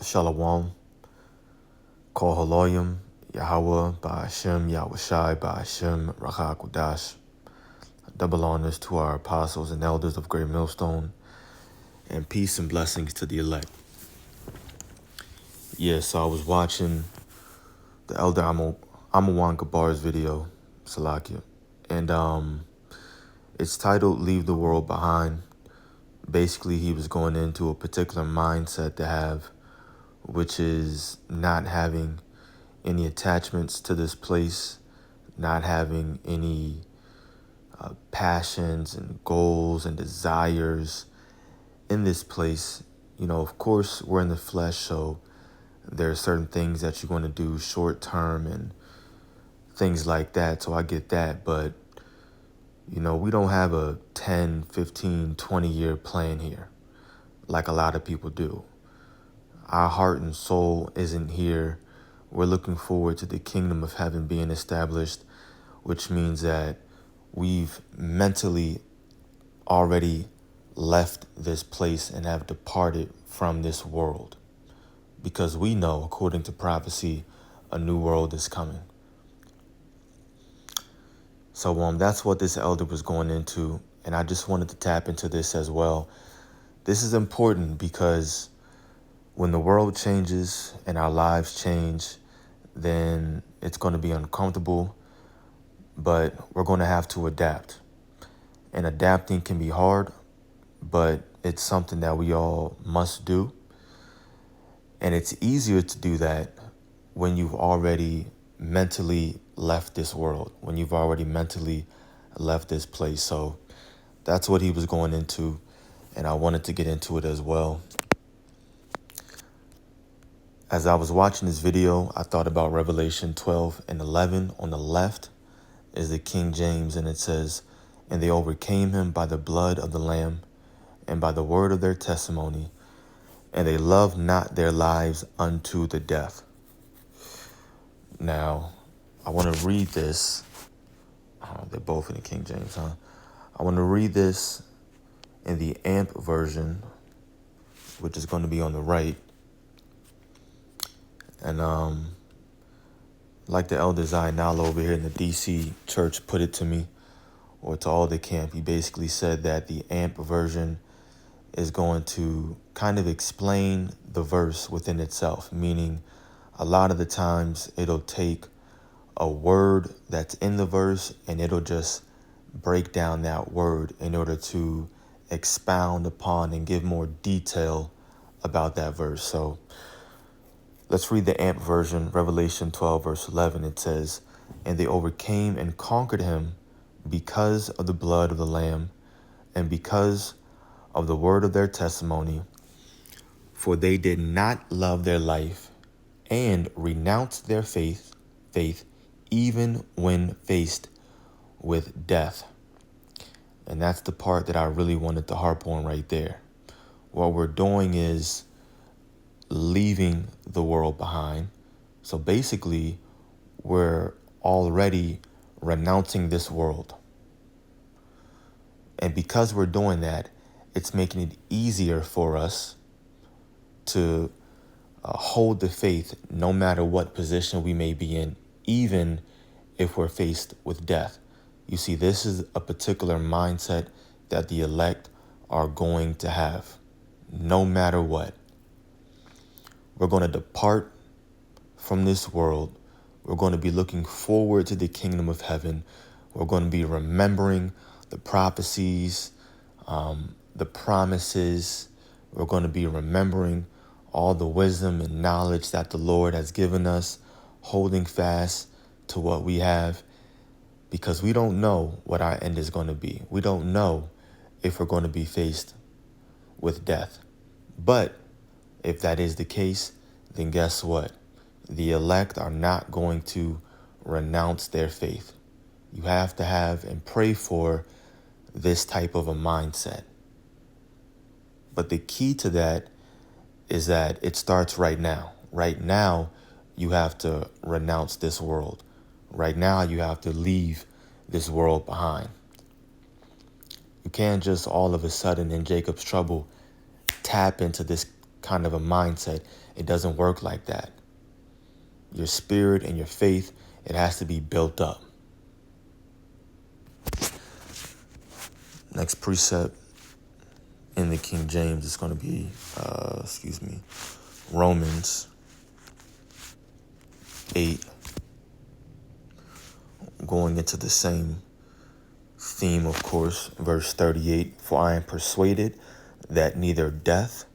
Shalom, Kol Haloyim, Yahweh, Ba'ashem, Yahushai, Ba'ashem, Rachakodash. Double honors to our apostles and elders of Great Millstone, and peace and blessings to the elect. So I was watching the Elder Amawan Gabar's video, Salakia, and it's titled Leave the World Behind. Basically, he was going into a particular mindset to have, which is not having any attachments to this place, not having any passions and goals and desires in this place. Of course, we're in the flesh, so there are certain things that you're going to do short term and things like that. So I get that. But, we don't have a 10, 15, 20-year plan here like a lot of people do. Our heart and soul isn't here. We're looking forward to the kingdom of heaven being established, which means that we've mentally already left this place and have departed from this world, because we know, according to prophecy, a new world is coming. So that's what this elder was going into, and I just wanted to tap into this as well. This is important because when the world changes and our lives change, then it's going to be uncomfortable, but we're going to have to adapt. And adapting can be hard, but it's something that we all must do. And it's easier to do that when you've already mentally left this world, when you've already mentally left this place. So that's what he was going into, and I wanted to get into it as well. As I was watching this video, I thought about Revelation 12:11. On the left is the King James, and it says, "And they overcame him by the blood of the Lamb and by the word of their testimony, and they loved not their lives unto the death." Now, I want to read this. They're both in the King James, huh? I want to read this in the AMP version, which is going to be on the right. And like the elder Zainal over here in the DC church put it to me, or to all the camp, he basically said that the AMP version is going to kind of explain the verse within itself, meaning a lot of the times it'll take a word that's in the verse and it'll just break down that word in order to expound upon and give more detail about that verse. So let's read the AMP version, Revelation 12, verse 11. It says, "And they overcame and conquered him because of the blood of the Lamb and because of the word of their testimony, for they did not love their life and renounced their faith even when faced with death." And that's the part that I really wanted to harp on right there. What we're doing is leaving the world behind. So basically, we're already renouncing this world. And because we're doing that, it's making it easier for us to hold the faith no matter what position we may be in, even if we're faced with death. You see, this is a particular mindset that the elect are going to have, no matter what. We're going to depart from this world. We're going to be looking forward to the kingdom of heaven. We're going to be remembering the prophecies, the promises. We're going to be remembering all the wisdom and knowledge that the Lord has given us, holding fast to what we have, because we don't know what our end is going to be. We don't know if we're going to be faced with death. But if that is the case, then guess what? The elect are not going to renounce their faith. You have to have and pray for this type of a mindset. But the key to that is that it starts right now. Right now, you have to renounce this world. Right now, you have to leave this world behind. You can't just all of a sudden in Jacob's trouble tap into this kind of a mindset. It doesn't work like that. Your spirit and your faith, it has to be built up. Next precept in the King James is going to be, Romans 8, going into the same theme, of course, verse 38. For I am persuaded that neither death,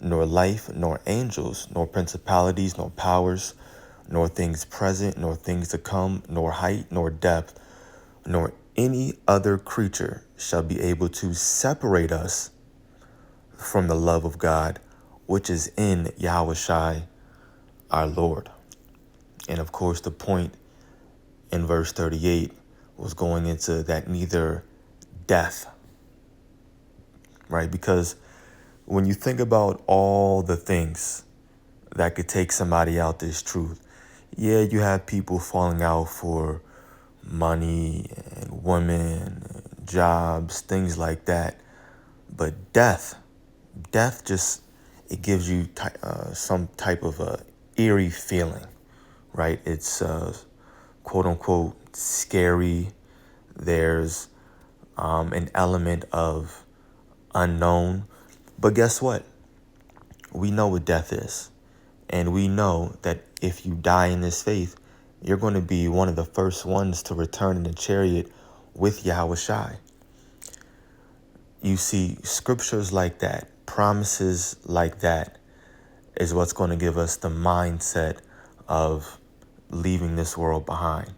nor life, nor angels, nor principalities, nor powers, nor things present, nor things to come, nor height, nor depth, nor any other creature shall be able to separate us from the love of God, which is in Yahushua our Lord. And of course, the point in verse 38 was going into that neither death, right? Because when you think about all the things that could take somebody out this truth, yeah, you have people falling out for money and women, and jobs, things like that. But death just, it gives you some type of a eerie feeling, right? It's quote unquote scary. There's an element of unknown. But guess what? We know what death is. And we know that if you die in this faith, you're going to be one of the first ones to return in the chariot with Yahushua. You see, scriptures like that, promises like that, is what's going to give us the mindset of leaving this world behind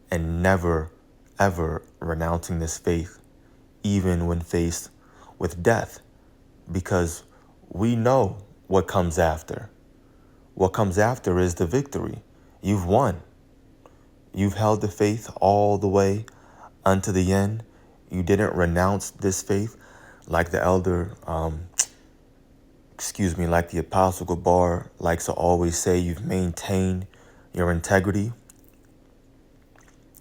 and never, ever renouncing this faith, even when faced with death, because we know what comes after. What comes after is the victory. You've won. You've held the faith all the way unto the end. You didn't renounce this faith like the like the Apostle Gabar likes to always say. You've maintained your integrity.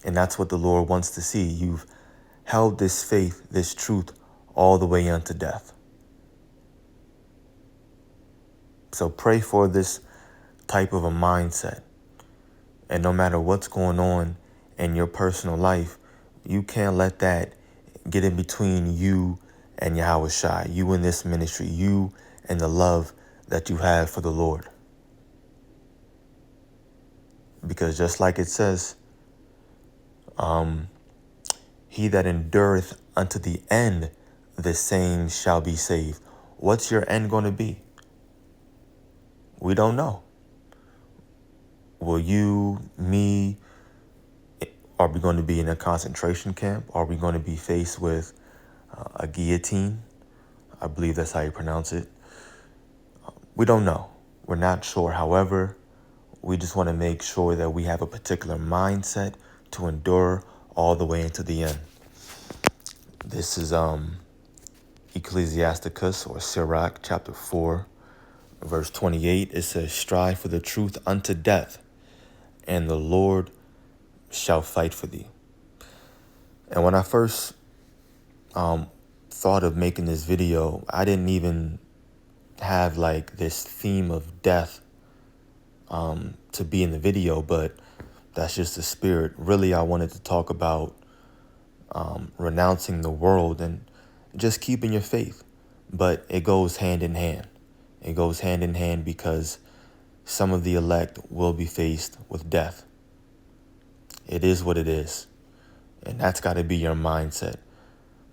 And that's what the Lord wants to see. You've held this faith, this truth, all the way unto death. So pray for this type of a mindset. And no matter what's going on in your personal life, you can't let that get in between you and Yahushua, you in this ministry, you and the love that you have for the Lord. Because just like it says, he that endureth unto the end, the same shall be saved. What's your end going to be? We don't know. Will you, me, are we going to be in a concentration camp? Are we going to be faced with a guillotine? I believe that's how you pronounce it. We don't know. We're not sure. However, we just want to make sure that we have a particular mindset to endure all the way into the end. This is Ecclesiasticus or Sirach chapter 4, verse 28. It says, strive for the truth unto death, and the Lord shall fight for thee. And when I first thought of making this video, I didn't even have like this theme of death to be in the video, but that's just the spirit. Really, I wanted to talk about renouncing the world and just keeping your faith. But it goes hand in hand. It goes hand in hand because some of the elect will be faced with death. It is what it is. And that's got to be your mindset.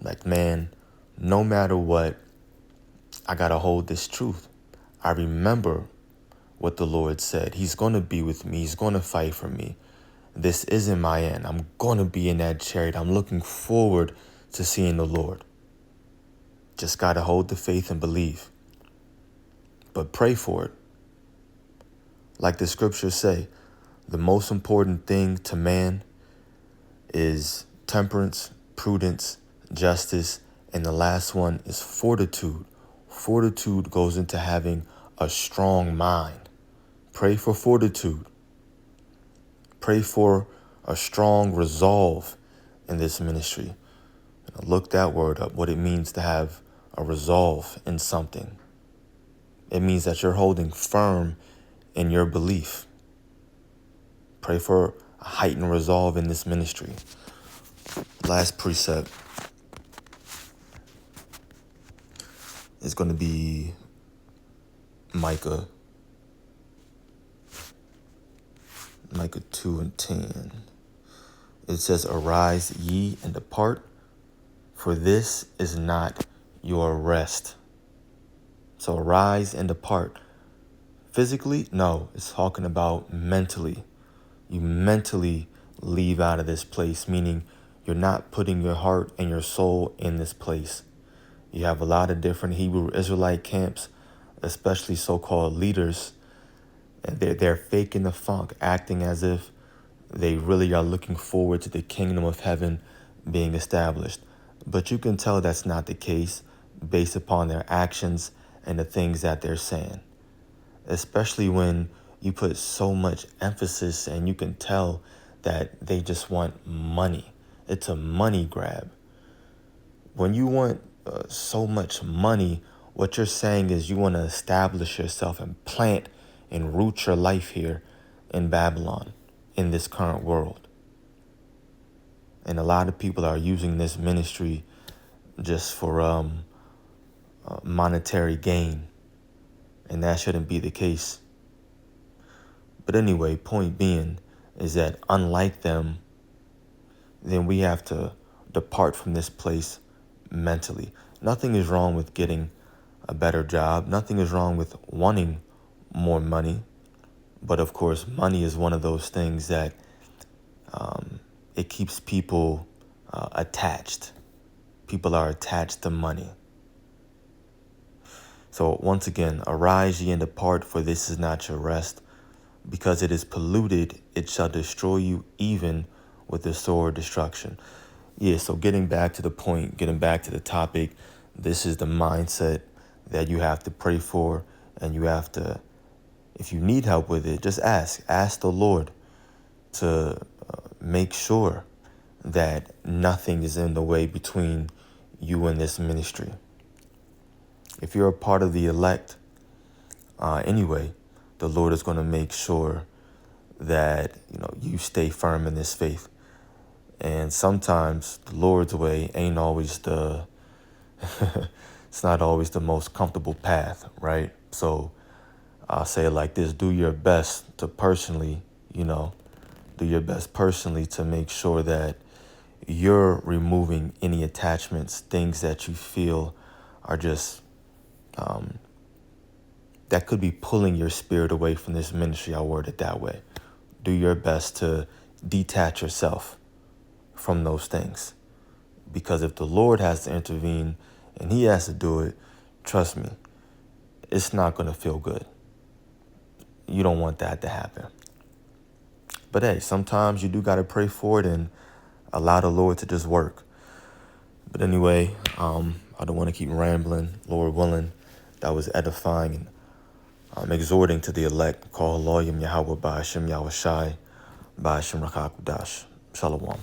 Like, man, no matter what, I got to hold this truth. I remember what the Lord said. He's going to be with me. He's going to fight for me. This isn't my end. I'm going to be in that chariot. I'm looking forward to seeing the Lord. Just got to hold the faith and believe. But pray for it. Like the scriptures say, the most important thing to man is temperance, prudence, justice, and the last one is fortitude. Fortitude goes into having a strong mind. Pray for fortitude. Pray for a strong resolve in this ministry. Look that word up, what it means to have a resolve in something. It means that you're holding firm in your belief. Pray for a heightened resolve in this ministry. Last precept is going to be Micah 2:10. It says, "Arise ye and depart, for this is not your rest." So arise and depart. Physically, no, it's talking about mentally. You mentally leave out of this place, meaning you're not putting your heart and your soul in this place. You have a lot of different Hebrew Israelite camps, especially so-called leaders, and they're faking the funk, acting as if they really are looking forward to the kingdom of heaven being established. But you can tell that's not the case based upon their actions and the things that they're saying, especially when you put so much emphasis and you can tell that they just want money. It's a money grab. When you want so much money, what you're saying is you want to establish yourself and plant and root your life here in Babylon, in this current world. And a lot of people are using this ministry just for monetary gain. And that shouldn't be the case. But anyway, point being is that unlike them, then we have to depart from this place mentally. Nothing is wrong with getting a better job. Nothing is wrong with wanting more money. But of course, money is one of those things that it keeps people attached. People are attached to money. So once again, arise ye and depart, for this is not your rest. Because it is polluted, it shall destroy you even with the sword destruction. Yeah, so getting back to the point, getting back to the topic, this is the mindset that you have to pray for, and you have to, if you need help with it, just ask. Ask the Lord to make sure that nothing is in the way between you and this ministry. If you're a part of the elect, anyway, the Lord is going to make sure that you stay firm in this faith. And sometimes the Lord's way ain't always it's not always the most comfortable path, right? So I'll say it like this: do your best to personally, do your best personally to make sure that you're removing any attachments, things that you feel are just that could be pulling your spirit away from this ministry. I'll word it that way. Do your best to detach yourself from those things. Because if the Lord has to intervene and he has to do it, trust me, it's not going to feel good. You don't want that to happen. But hey, sometimes you do got to pray for it and allow the Lord to just work. But anyway, I don't want to keep rambling. Lord willing, that was edifying, and I'm exhorting to the elect. Call Loyim Yahweh Ba'ashem Yahweh Shai Ba'ashem Rakakudash. Shalom.